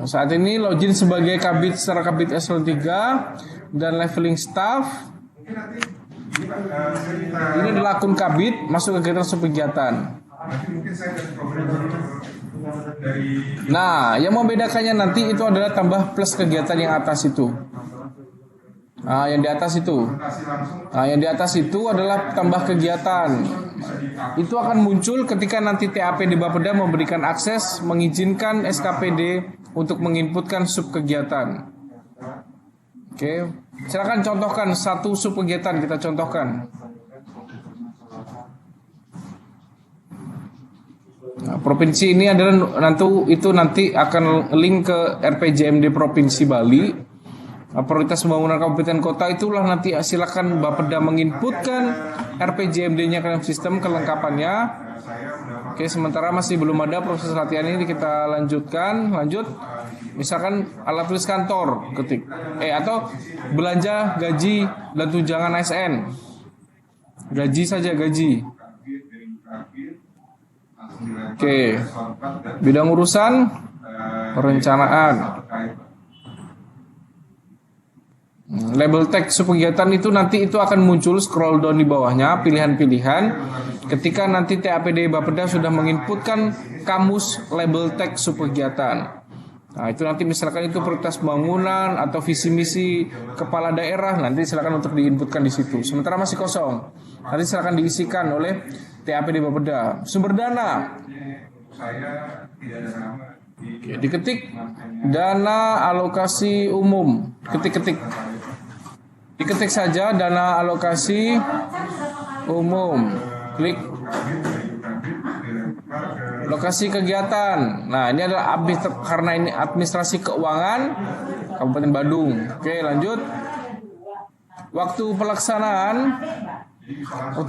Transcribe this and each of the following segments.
Saat ini login sebagai kabit secara kabit eselon 3 dan leveling staff. Ini adalah akun kabit masuk kegiatan subkegiatan. Nah, yang membedakannya nanti itu adalah tambah plus kegiatan yang atas itu. Yang di atas itu. Yang di atas itu adalah tambah kegiatan. Itu akan muncul ketika nanti TAP di Bapeda memberikan akses mengizinkan SKPD untuk menginputkan sub kegiatan. Oke, silakan contohkan satu sub kegiatan, kita contohkan. Nah, provinsi ini adalah nanti akan link ke RPJMD Provinsi Bali. Prioritas pembangunan kabupaten kota itulah nanti silakan Bapeda menginputkan RPJMD-nya ke dalam sistem kelengkapannya. Oke, sementara masih belum ada proses latihan ini, kita lanjut. Misalkan alat tulis kantor, ketik atau belanja gaji dan tunjangan ASN. Gaji saja, gaji. Oke. Bidang urusan perencanaan. Label teks subkegiatan itu nanti itu akan muncul scroll down di bawahnya pilihan-pilihan ketika nanti TAPD Bapeda sudah menginputkan kamus label teks subkegiatan. Nah, itu nanti misalkan itu prioritas pembangunan atau visi misi kepala daerah, nanti silakan untuk diinputkan di situ. Sementara masih kosong, nanti silakan diisikan oleh TAPD Bapeda. Sumber dana. Oke, diketik dana alokasi umum, diketik saja dana alokasi umum, klik lokasi kegiatan. Nah, ini adalah karena ini administrasi keuangan Kabupaten Badung. Oke, lanjut. Waktu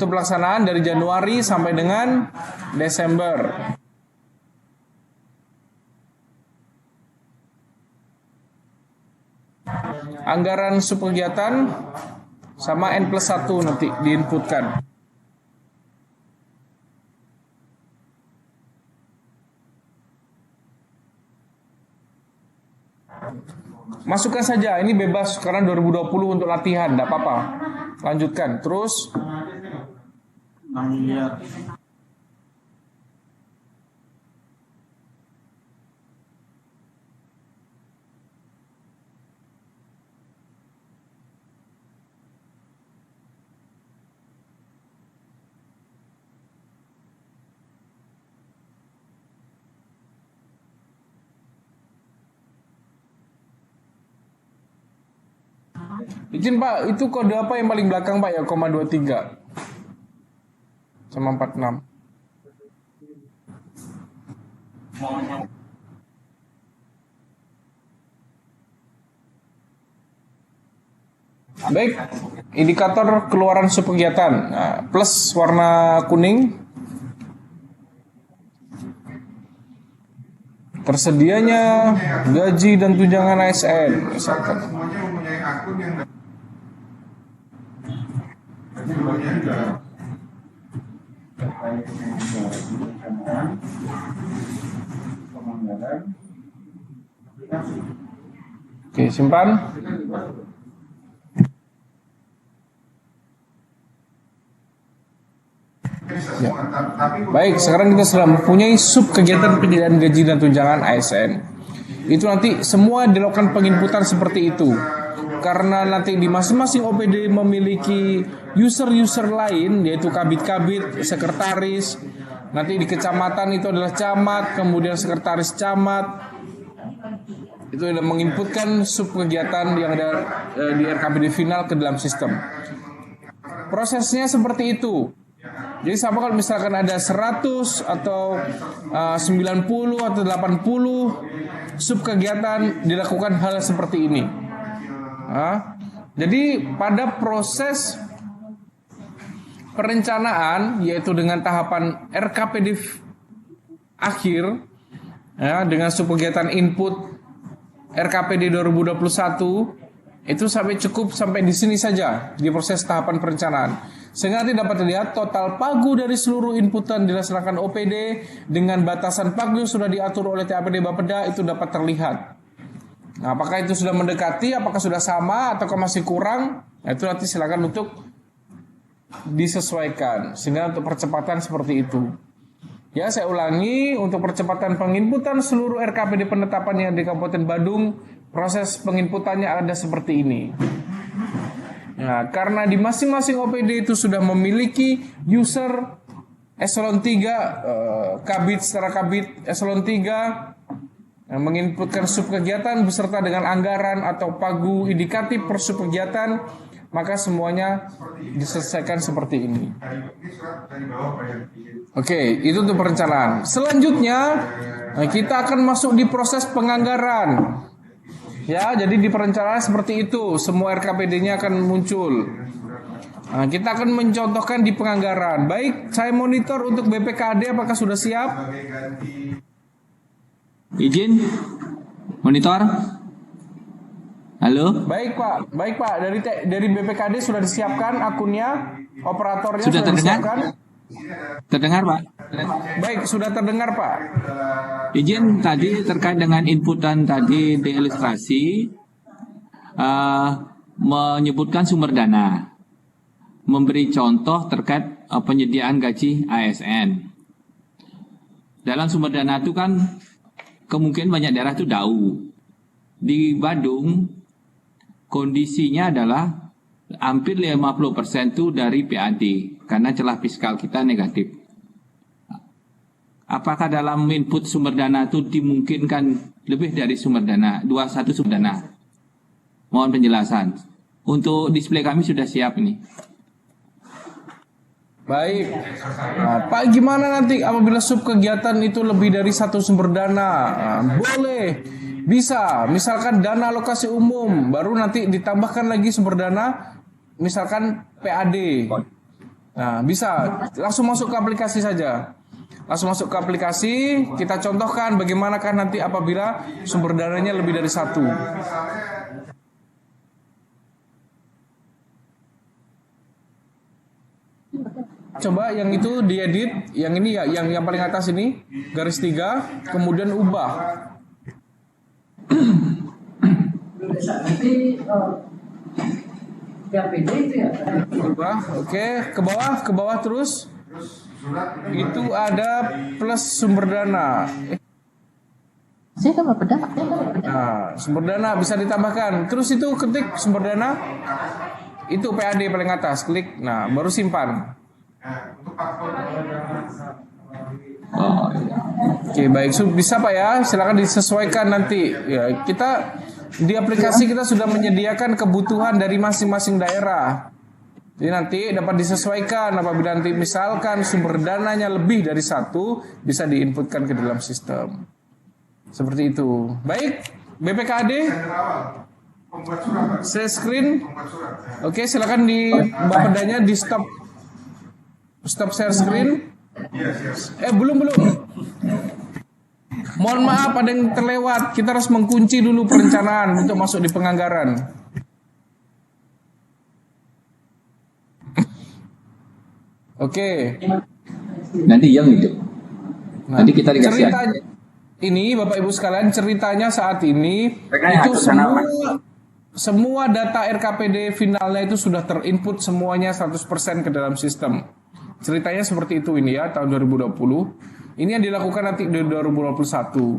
pelaksanaan dari Januari sampai dengan Desember. Anggaran subkegiatan sama N+1 nanti diinputkan. Masukkan saja, ini bebas karena 2020 untuk latihan, tidak apa-apa. Lanjutkan, terus 6 miliar. Izin Pak, itu kode apa yang paling belakang Pak ya, 23 sama 46. Baik, indikator keluaran subkegiatan. Nah, plus warna kuning. Tersedianya gaji dan tunjangan ASN misalkan. Oke, simpan. Ya. Baik, sekarang kita sudah mempunyai sub kegiatan penyediaan gaji dan tunjangan ASN. Itu nanti semua dilakukan penginputan seperti itu. Karena nanti di masing-masing OPD memiliki user-user lain, yaitu kabit-kabit, sekretaris. Nanti di kecamatan itu adalah camat, kemudian sekretaris camat. Itu menginputkan sub kegiatan yang ada di RKPD final ke dalam sistem. Prosesnya seperti itu. Jadi sama kalau misalkan ada 100 atau 90 atau 80 sub kegiatan dilakukan hal seperti ini. Jadi pada proses perencanaan, yaitu dengan tahapan RKPD akhir, ya, dengan sub kegiatan input RKPD 2021, itu cukup sampai di sini saja di proses tahapan perencanaan. Sehingga nanti dapat dilihat total pagu dari seluruh inputan dilaksanakan OPD dengan batasan pagu yang sudah diatur oleh TAPD Bapeda itu dapat terlihat. Nah, apakah itu sudah mendekati, apakah sudah sama, ataukah masih kurang? Nah, itu nanti silakan untuk disesuaikan. Sehingga untuk percepatan seperti itu. Ya, saya ulangi, untuk percepatan penginputan seluruh RKPD penetapan yang di Kabupaten Badung, proses penginputannya ada seperti ini. Nah, karena di masing-masing OPD itu sudah memiliki user eselon 3, kabit secara kabit eselon 3 yang menginputkan subkegiatan beserta dengan anggaran atau pagu indikatif per subkegiatan, maka semuanya diselesaikan seperti ini. Oke, itu untuk perencanaan. Selanjutnya, kita akan masuk di proses penganggaran. Ya, jadi di perencanaan seperti itu, semua RKPD-nya akan muncul. Nah, kita akan mencontohkan di penganggaran. Baik, saya monitor untuk BPKAD apakah sudah siap? Izin monitor. Halo. Baik Pak. Dari BPKAD sudah disiapkan akunnya, operatornya Sudah terdengar? disiapkan. Terdengar, Pak? Baik, sudah terdengar Pak. Izin tadi terkait dengan inputan tadi di ilustrasi menyebutkan sumber dana, memberi contoh terkait penyediaan gaji ASN. Dalam sumber dana itu kan kemungkinan banyak daerah itu jauh. Di Badung kondisinya adalah hampir 50% itu dari PAD karena celah fiskal kita negatif. Apakah dalam input sumber dana itu dimungkinkan lebih dari sumber dana, 21 sumber dana? Mohon penjelasan. Untuk display kami sudah siap ini. Baik. Nah, Pak, gimana nanti apabila subkegiatan itu lebih dari satu sumber dana? Nah, boleh. Bisa. Misalkan dana alokasi umum, baru nanti ditambahkan lagi sumber dana, misalkan PAD. Nah, bisa. Langsung masuk ke aplikasi saja. Langsung masuk ke aplikasi, kita contohkan bagaimana kan nanti apabila sumber dananya lebih dari satu. Coba yang itu diedit, yang ini ya, yang paling atas ini, garis 3, kemudian ubah. Ubah, oke, ke bawah terus. Itu ada plus sumber dana. Saya kan Bapeda. Nah, sumber dana bisa ditambahkan. Terus itu ketik sumber dana. Itu PAD paling atas, klik. Nah, baru simpan. Oh, iya. Oke, baik. Bisa Pak ya, silakan disesuaikan nanti. Ya, kita di aplikasi kita sudah menyediakan kebutuhan dari masing-masing daerah. Jadi nanti dapat disesuaikan apabila nanti misalkan sumber dananya lebih dari satu, bisa diinputkan ke dalam sistem. Seperti itu. Baik, BPKAD. Share screen. Oke, silakan di Bapedanya di stop share screen. Belum. Mohon maaf ada yang terlewat. Kita harus mengunci dulu perencanaan untuk masuk di penganggaran. Oke. Nanti yang itu. Nanti kita dikasih. Ceritanya, ini Bapak Ibu sekalian, ceritanya saat ini itu semua data RKPD finalnya itu sudah terinput semuanya 100% ke dalam sistem. Ceritanya seperti itu ini ya, tahun 2020. Ini yang dilakukan nanti di 2021.